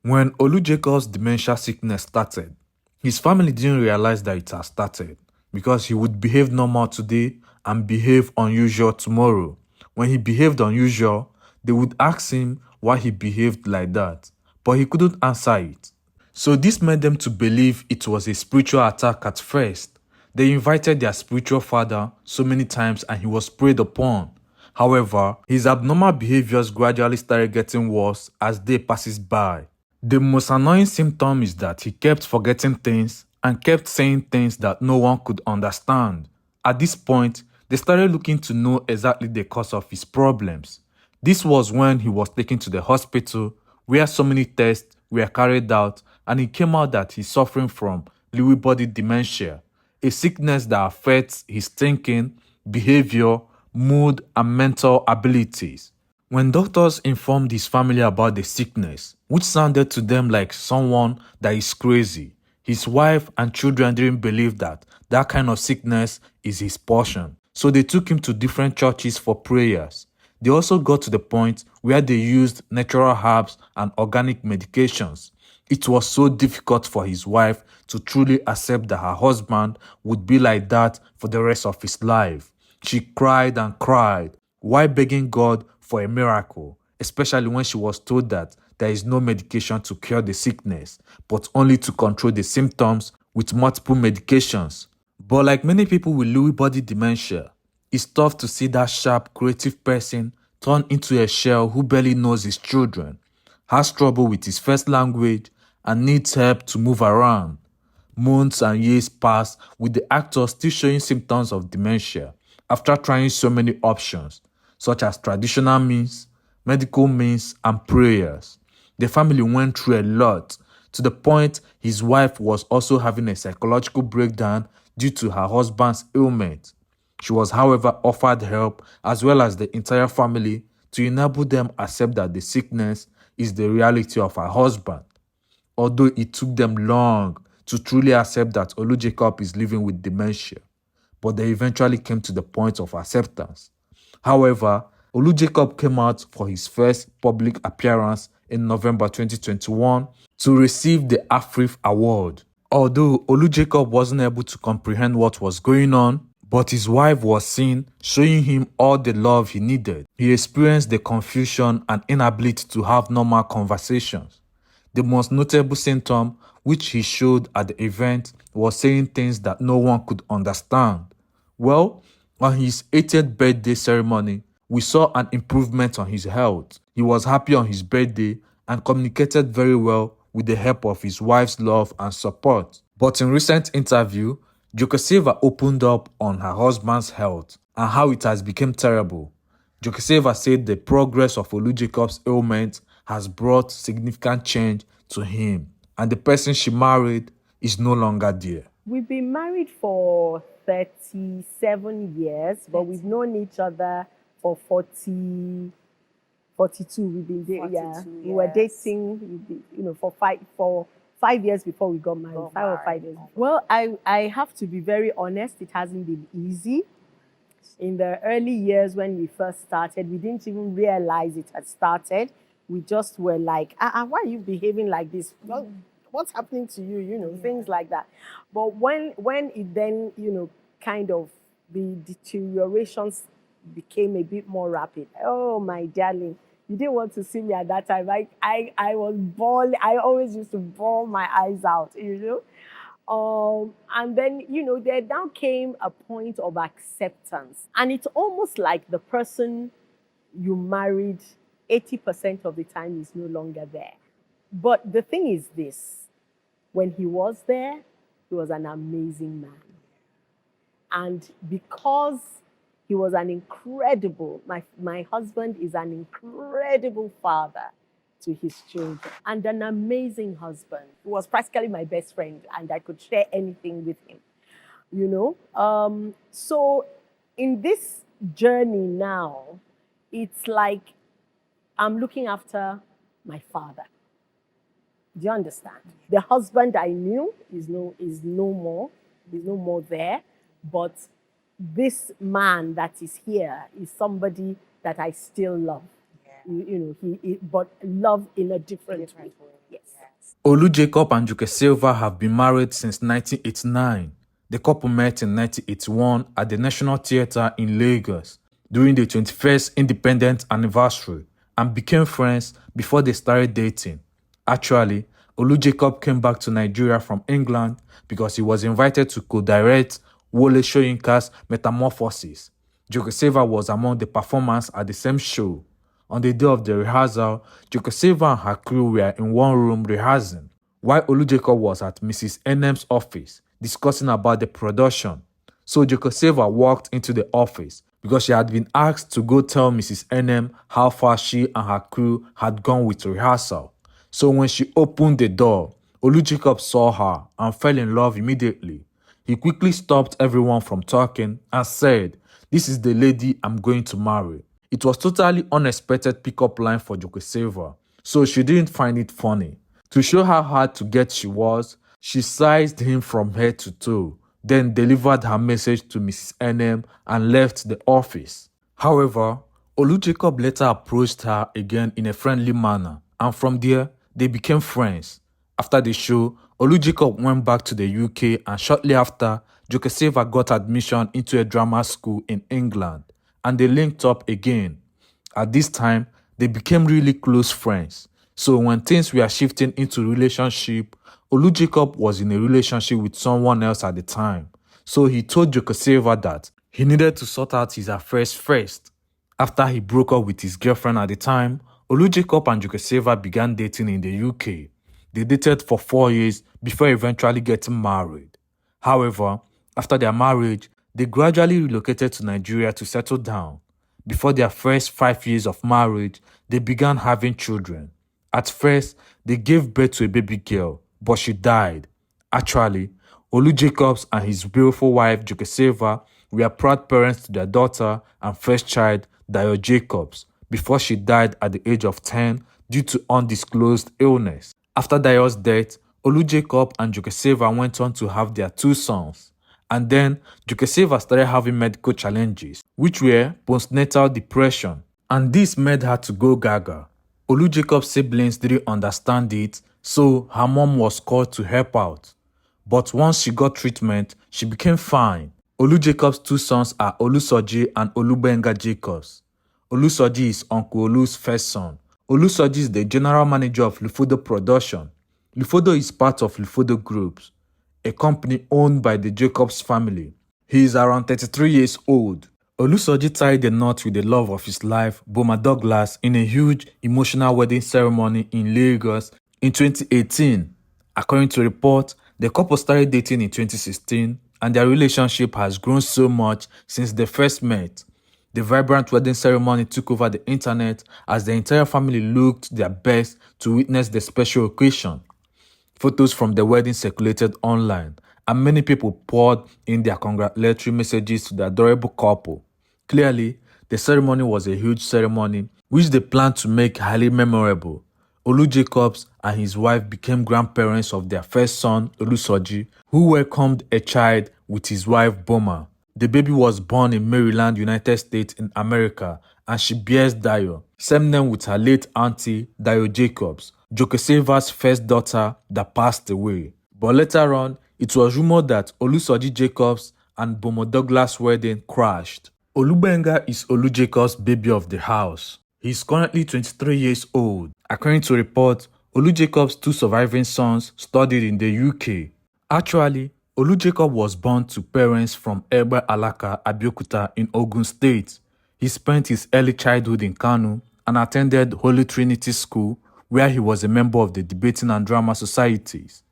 When Olu Jacob's dementia sickness started, his family didn't realize that it had started because he would behave normal today and behave unusual tomorrow. When he behaved unusual, they would ask him why he behaved like that, but he couldn't answer it. So this made them to believe it was a spiritual attack at first. They invited their spiritual father so many times and he was preyed upon. However, his abnormal behaviors gradually started getting worse as day passes by. The most annoying symptom is that he kept forgetting things and kept saying things that no one could understand. At this point, they started looking to know exactly the cause of his problems. This was when he was taken to the hospital where so many tests were carried out and it came out that he's suffering from Lewy body dementia, a sickness that affects his thinking, behavior, mood, and mental abilities. When doctors informed his family about the sickness, which sounded to them like someone that is crazy, his wife and children didn't believe that that kind of sickness is his portion. So they took him to different churches for prayers. They also got to the point where they used natural herbs and organic medications. It was so difficult for his wife to truly accept that her husband would be like that for the rest of his life. She cried and cried while begging God for a miracle, especially when she was told that there is no medication to cure the sickness, but only to control the symptoms with multiple medications. But like many people with Lewy body dementia, it's tough to see that sharp, creative person turn into a shell who barely knows his children, has trouble with his first language, and needs help to move around. Months and years pass with the actor still showing symptoms of dementia after trying so many options, such as traditional means, medical means, and prayers. The family went through a lot, to the point his wife was also having a psychological breakdown due to her husband's ailment. She was, however, offered help as well as the entire family to enable them accept that the sickness is the reality of her husband. Although it took them long to truly accept that Olu Jacob is living with dementia, but they eventually came to the point of acceptance. However, Olu Jacob came out for his first public appearance in November 2021 to receive the AFRIF award. Although Olu Jacob wasn't able to comprehend what was going on, but his wife was seen showing him all the love he needed. He experienced the confusion and inability to have normal conversations. The most notable symptom which he showed at the event was saying things that no one could understand. Well, on his 80th birthday ceremony, we saw an improvement on his health. He was happy on his birthday and communicated very well with the help of his wife's love and support. But in recent interview, Silva opened up on her husband's health and how it has become terrible. Silva said the progress of Olu Jacob's ailment has brought significant change to him, and the person she married is no longer there. We've been married for 37 years, but we've known each other for 42. We've been dating, yeah. We were dating, for 5 years before we got married. 5 years. Well, I have to be very honest. It hasn't been easy. In the early years when we first started, we didn't even realize it had started. We just were like, why are you behaving like this? Well, what's happening to you? Things like that. But when it then, kind of the deteriorations became a bit more rapid. Oh, my darling, you didn't want to see me at that time. I was bawling. I always used to bawl my eyes out, And then, there now came a point of acceptance. And it's almost like the person you married 80% of the time is no longer there. But the thing is this, when he was there, he was an amazing man. And because he was an incredible, my husband is an incredible father to his children and an amazing husband. He was practically my best friend and I could share anything with him, So in this journey now, it's like I'm looking after my father. Do you understand? The husband I knew is no more. He's no more there. But this man that is here is somebody that I still love. Yeah. But love in a different way. Olu Jacob and Juke Silva have been married since 1989. The couple met in 1981 at the National Theatre in Lagos during the 21st Independence Anniversary and became friends before they started dating. Actually, Olu Jacob came back to Nigeria from England because he was invited to co-direct Wole Soyinka's Metamorphosis. Juke Silva was among the performers at the same show. On the day of the rehearsal, Juke Silva and her crew were in one room rehearsing, while Olu Jacob was at Mrs. Enem's office discussing about the production. So Juke Silva walked into the office because she had been asked to go tell Mrs. Enem how far she and her crew had gone with rehearsal. So when she opened the door, Olu Jacob saw her and fell in love immediately. He quickly stopped everyone from talking and said, "This is the lady I'm going to marry." It was totally unexpected pickup line for Juke Silva, so she didn't find it funny. To show how hard to get she was, she sized him from head to toe, then delivered her message to Mrs. Enem and left the office. However, Olu Jacob later approached her again in a friendly manner, and from there, they became friends. After the show, Olu Jacob went back to the UK, and shortly after, Juke Silva got admission into a drama school in England, and they linked up again. At this time, they became really close friends. So when things were shifting into relationship, Olu Jacob was in a relationship with someone else at the time. So he told Juke Silva that he needed to sort out his affairs first. After he broke up with his girlfriend at the time, Olu Jacob and Juke Silva began dating in the UK. They dated for 4 years before eventually getting married. However, after their marriage, they gradually relocated to Nigeria to settle down. Before their first 5 years of marriage, they began having children. At first, they gave birth to a baby girl, but she died. Actually, Olu Jacobs and his beautiful wife Juke Silva were proud parents to their daughter and first child, Dayo Jacobs, before she died at the age of 10 due to undisclosed illness. After Dayo's death, Olu Jacob and Juke Silva went on to have their 2 sons. And then, Juke Silva started having medical challenges, which were postnatal depression. And this made her to go gaga. Olu Jacob's siblings didn't understand it, so her mom was called to help out. But once she got treatment, she became fine. Olu Jacob's 2 sons are Olusoji and Olubenga Jacobs. Olusoji is Uncle Olu's first son. Olusoji is the general manager of Lufodo Production. Lufodo is part of Lufodo Groups, a company owned by the Jacobs family. He is around 33 years old. Olusoji tied the knot with the love of his life, Boma Douglas, in a huge emotional wedding ceremony in Lagos in 2018. According to reports, the couple started dating in 2016 and their relationship has grown so much since they first met. The vibrant wedding ceremony took over the internet as the entire family looked their best to witness the special occasion. Photos from the wedding circulated online, and many people poured in their congratulatory messages to the adorable couple. Clearly, the ceremony was a huge ceremony, which they planned to make highly memorable. Olu Jacobs and his wife became grandparents of their first son, Olusoji, who welcomed a child with his wife, Boma. The baby was born in Maryland, United States in America, and she bears Dayo, same name with her late auntie, Dayo Jacobs, Juke Silva's first daughter that passed away. But later on, it was rumored that Olusoji Jacobs and Boma Douglas' wedding crashed. Olubenga is Olu Jacobs' baby of the house. He is currently 23 years old. According to reports, Olu Jacobs' 2 surviving sons studied in the UK. Actually, Olu Jacob was born to parents from Egbe Alaka, Abeokuta in Ogun State. He spent his early childhood in Kano and attended Holy Trinity School, where he was a member of the debating and drama societies.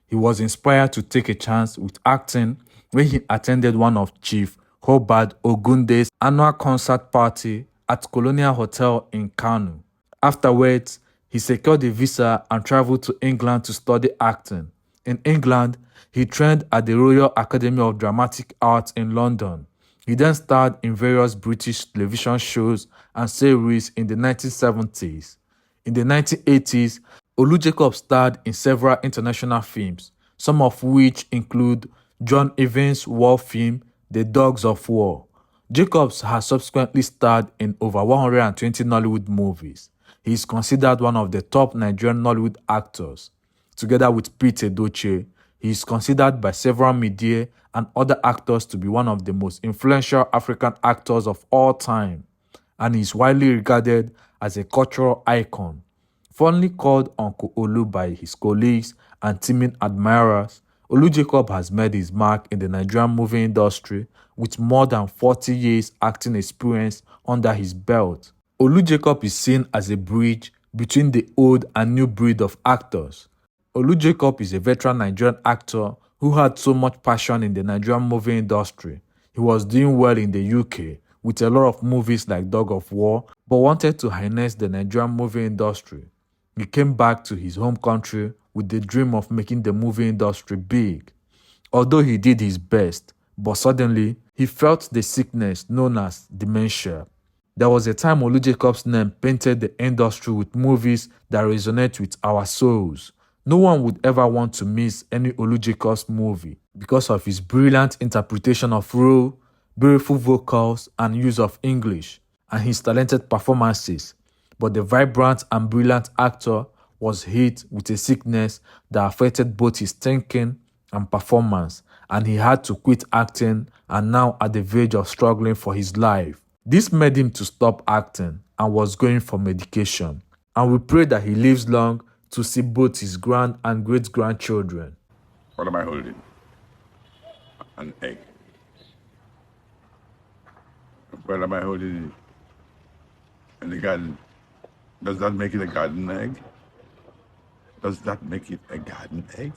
He was inspired to take a chance with acting when he attended one of Chief Hobart Ogunde's annual concert party at Colonial Hotel in Kano. Afterwards, he secured a visa and traveled to England to study acting. In England, he trained at the Royal Academy of Dramatic Arts in London. He then starred in various British television shows and series in the 1970s. In the 1980s, Olu Jacob starred in several international films, some of which include John Evans' war film, The Dogs of War. Jacobs has subsequently starred in over 120 Nollywood movies. He is considered one of the top Nigerian Nollywood actors. Together with Pete Edochie, he is considered by several media and other actors to be one of the most influential African actors of all time, and he is widely regarded as a cultural icon. Fondly called Uncle Olu by his colleagues and teaming admirers, Olu Jacob has made his mark in the Nigerian movie industry with more than 40 years acting experience under his belt. Olu Jacob is seen as a bridge between the old and new breed of actors. Olu Jacob is a veteran Nigerian actor who had so much passion in the Nigerian movie industry. He was doing well in the UK with a lot of movies like Dog of War, but wanted to harness the Nigerian movie industry. He came back to his home country with the dream of making the movie industry big. Although he did his best, but suddenly he felt the sickness known as dementia. There was a time Olu Jacob's name painted the industry with movies that resonate with our souls. No one would ever want to miss any Olu Jacob's movie because of his brilliant interpretation of role, beautiful vocals and use of English, and his talented performances. But the vibrant and brilliant actor was hit with a sickness that affected both his thinking and performance, and he had to quit acting and now at the verge of struggling for his life. This made him to stop acting and was going for medication. And we pray that he lives long to see both his grand and great-grandchildren. What am I holding? An egg. Where am I holding it? In the garden. Does that make it a garden egg? Does that make it a garden egg?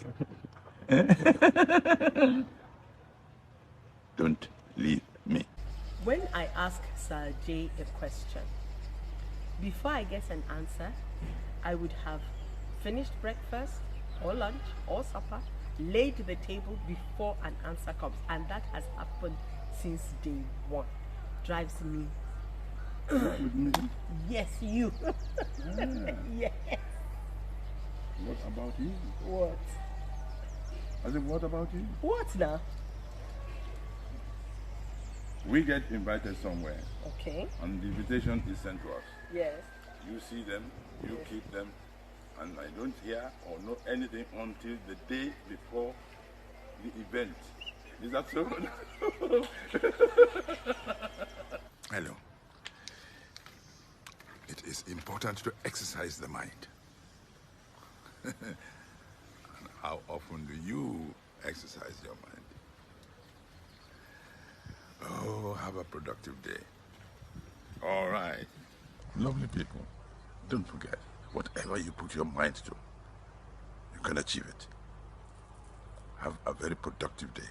Don't leave me. When I ask Sir J a question, before I get an answer, I would have finished breakfast or lunch or supper, laid the table before an answer comes, and that has happened since day one. Drives me. Yes, you. Yes. What about you? What? I said, what about you? What now? We get invited somewhere, Okay. and the invitation is sent to us. Yes. You see them, you keep them, and I don't hear or know anything until the day before the event. Is that so? Hello. It is important to exercise the mind. And how often do you exercise your mind? Oh, have a productive day. All right. Lovely people, don't forget, whatever you put your mind to, you can achieve it. Have a very productive day.